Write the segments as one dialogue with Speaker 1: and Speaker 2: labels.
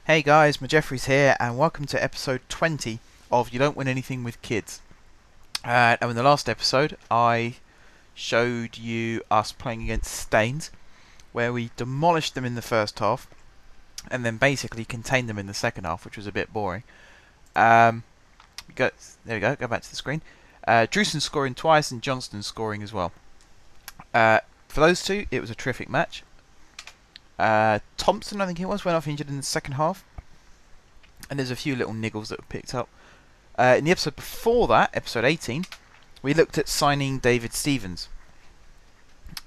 Speaker 1: Hey guys, Jeffries here, and welcome to episode 20 of You Don't Win Anything with Kids. Now, in the last episode, I showed you us playing against Staines, where we demolished them in the first half, and then basically contained them in the second half, which was a bit boring. There we go, go back to the screen. Drewson scoring twice, and Johnston scoring as well. For those two, it was a terrific match. Thompson, I think it was, went off injured in the second half. And there's a few little niggles that were picked up. In the episode before that, episode 18, we looked at signing David Stevens.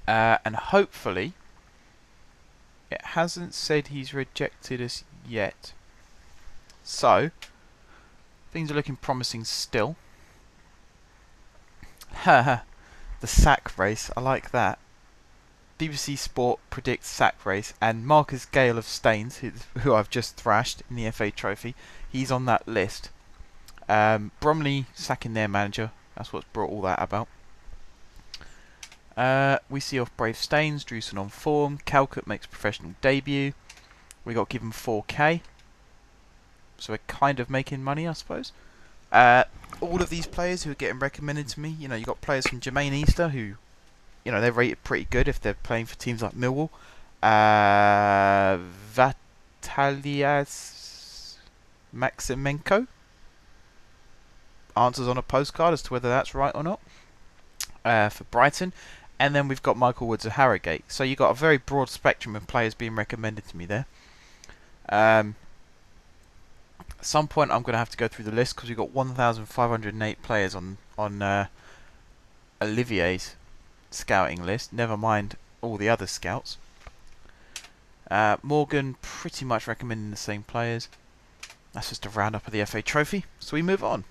Speaker 1: And hopefully, it hasn't said he's rejected us yet. So, things are looking promising still. Haha, the sack race, I like that. BBC Sport predicts sack race, and Marcus Gale of Staines, who I've just thrashed in the FA Trophy, he's on that list. Bromley sacking their manager, that's what's brought all that about. We see off Brave Staines, Drewson on form, Calcutt makes professional debut. We got given 4k, so we're kind of making money, I suppose. All of these players who are getting recommended to me, you got players from Jermaine Easter who, they're rated pretty good if they're playing for teams like Millwall. Vatalias Maximenko. Answers on a postcard as to whether that's right or not. For Brighton. And then we've got Michael Woods of Harrogate. So you've got a very broad spectrum of players being recommended to me there. At some point I'm going to have to go through the list because we've got 1,508 players on Olivier's scouting list, never mind all the other scouts. Morgan pretty much recommending the same players. That's just a roundup of the FA Trophy, so we move on.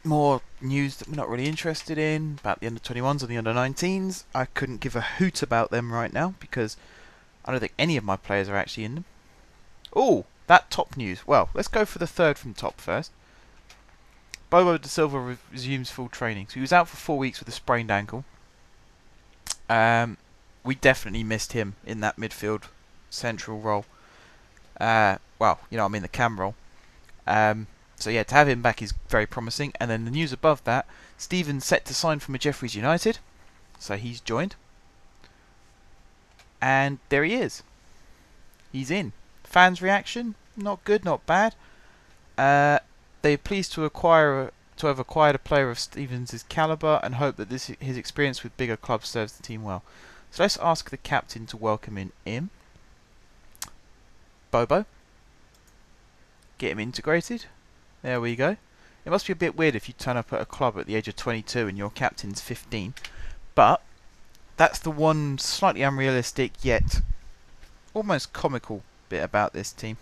Speaker 1: More news that we're not really interested in about the under-21s and the under-19s. I couldn't give a hoot about them right now because I don't think any of my players are actually in them. Oh, that top news. Well, let's go for the third from top first. Bobo da Silva resumes full training. So he was out for 4 weeks with a sprained ankle. We definitely missed him in that midfield central role. The cam role. So yeah, to have him back is very promising. And then the news above that, Stevens set to sign for Jeffries United. So he's joined. And there he is. He's in. Fans' reaction? Not good, not bad. They are pleased to have acquired a player of Stevens' calibre and hope that his experience with bigger clubs serves the team well. So let's ask the captain to welcome him. Bobo. Get him integrated. There we go. It must be a bit weird if you turn up at a club at the age of 22 and your captain's 15. But that's the one slightly unrealistic yet almost comical bit about this team.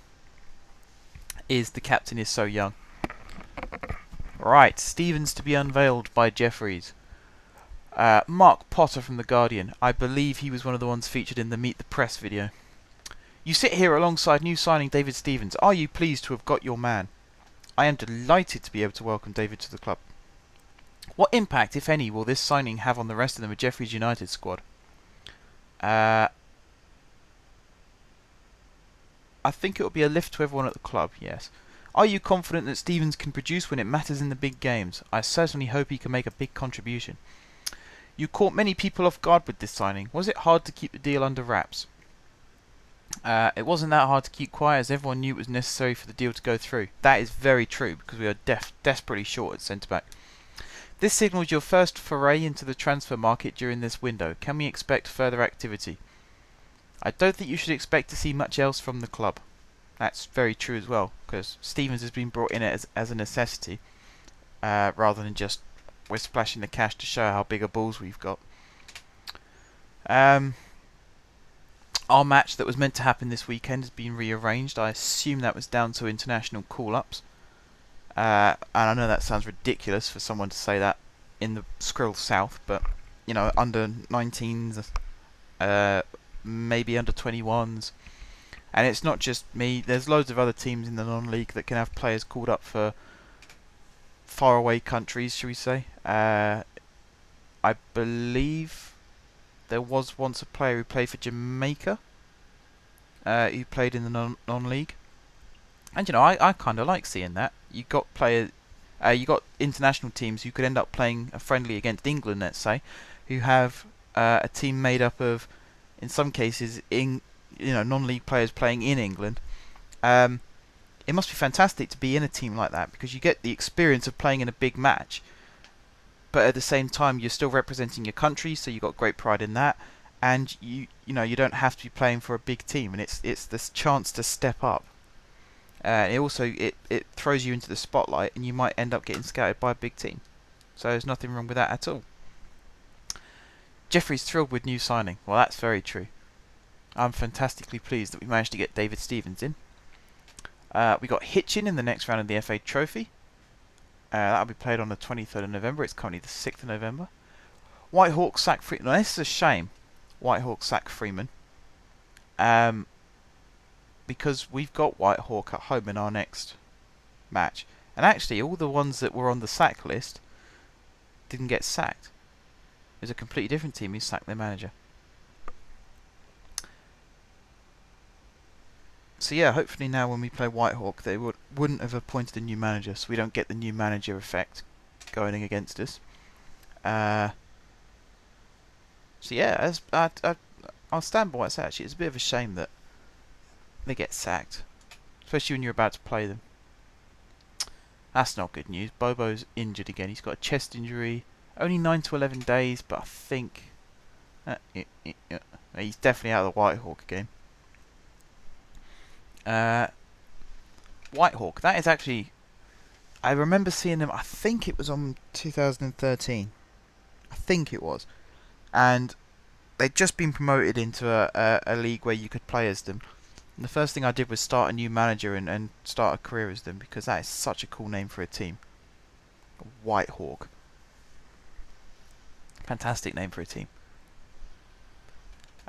Speaker 1: Is the captain is so young. Right, Stevens to be unveiled by Jeffries. Mark Potter from The Guardian. I believe he was one of the ones featured in the Meet the Press video. You sit here alongside new signing David Stevens. Are you pleased to have got your man? I am delighted to be able to welcome David to the club. What impact, if any, will this signing have on the rest of the Jeffries United squad? I think it will be a lift to everyone at the club, yes. Are you confident that Stevens can produce when it matters in the big games? I certainly hope he can make a big contribution. You caught many people off guard with this signing. Was it hard to keep the deal under wraps? It wasn't that hard to keep quiet as everyone knew it was necessary for the deal to go through. That is very true because we are desperately short at centre-back. This signals your first foray into the transfer market during this window. Can we expect further activity? I don't think you should expect to see much else from the club. That's very true as well, because Stevens has been brought in as a necessity, rather than just we're splashing the cash to show how big a balls we've got. Our match that was meant to happen this weekend has been rearranged. I assume that was down to international call-ups. And I know that sounds ridiculous for someone to say that in the Skrill South, but, under 19s, maybe under 21s. And it's not just me. There's loads of other teams in the non-league that can have players called up for faraway countries, shall we say. I believe there was once a player who played for Jamaica who played in the non-league. And you know, I kind of like seeing that. You got you got international teams who could end up playing a friendly against England, let's say, who have a team made up of, in some cases, non-league players playing in England. It must be fantastic to be in a team like that, because you get the experience of playing in a big match, but at the same time you're still representing your country, so you got great pride in that, and you don't have to be playing for a big team, and it's this chance to step up. It throws you into the spotlight, and you might end up getting scouted by a big team. So there's nothing wrong with that at all. Jeffrey's thrilled with new signing. Well, that's very true. I'm fantastically pleased that we managed to get David Stevens in. We got Hitchin in the next round of the FA Trophy. That'll be played on the 23rd of November. It's currently the 6th of November. Whitehawk sack Freeman. Now, this is a shame. Whitehawk sack Freeman. Because we've got Whitehawk at home in our next match. And actually, all the ones that were on the sack list didn't get sacked. There's a completely different team who sacked their manager. So yeah, hopefully now when we play Whitehawk, they wouldn't have appointed a new manager, so we don't get the new manager effect going against us. So yeah, I'll stand by what I say. Actually, it's a bit of a shame that they get sacked, especially when you're about to play them. That's not good news. Bobo's injured again. He's got a chest injury. Only 9 to 11 days, but I think he's definitely out of the Whitehawk game. Whitehawk. That is actually, I remember seeing them. I think it was on 2013. I think it was, and they'd just been promoted into a league where you could play as them. And the first thing I did was start a new manager and start a career as them, because that is such a cool name for a team. Whitehawk. Fantastic name for a team.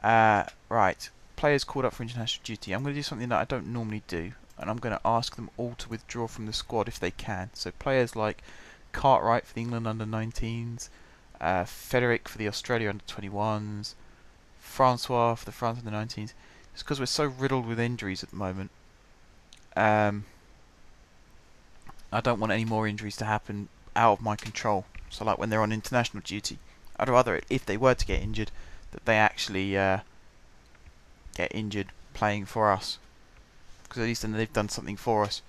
Speaker 1: Right. Players called up for international duty. I'm going to do something that I don't normally do, and I'm going to ask them all to withdraw from the squad if they can. So players like Cartwright for the England under-19s, Frederick for the Australia under-21s, Francois for the France under-19s. It's because we're so riddled with injuries at the moment. I don't want any more injuries to happen out of my control. So like when they're on international duty, I'd rather, if they were to get injured, that they actually get injured playing for us, because at least then they've done something for us.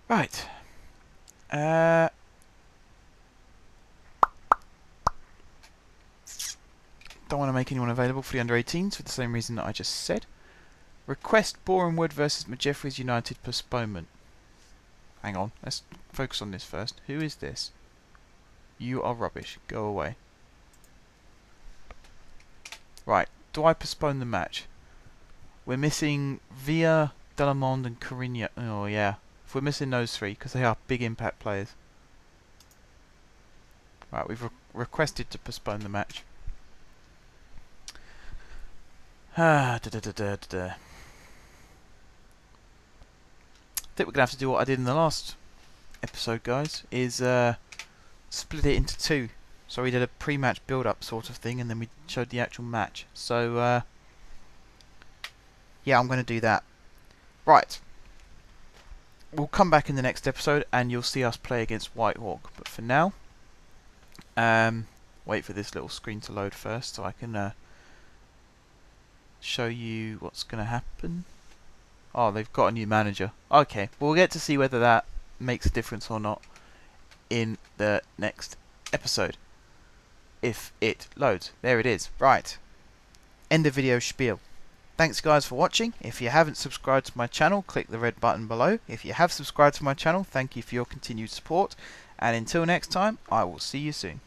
Speaker 1: Right. Don't want to make anyone available for the under-18s for the same reason that I just said. Request Boreham Wood versus Jeffreys United postponement. Hang on, let's focus on this first. Who is this? You are rubbish. Go away. Right. Do I postpone the match? We're missing Villa, Delamond and Carigna. Oh yeah. If we're missing those three, because they are big impact players. Right, we've requested to postpone the match. I think we're going to have to do what I did in the last episode, guys, is split it into two. So we did a pre-match build-up sort of thing, and then we showed the actual match. So, yeah, I'm going to do that. Right. We'll come back in the next episode, and you'll see us play against Whitehawk. But for now, wait for this little screen to load first, so I can show you what's going to happen. Oh, they've got a new manager. Okay, we'll get to see whether that makes a difference or not in the next episode. If it loads. There it is. Right. End of video spiel. Thanks guys for watching. If you haven't subscribed to my channel, click the red button below. If you have subscribed to my channel, thank you for your continued support. And until next time, I will see you soon.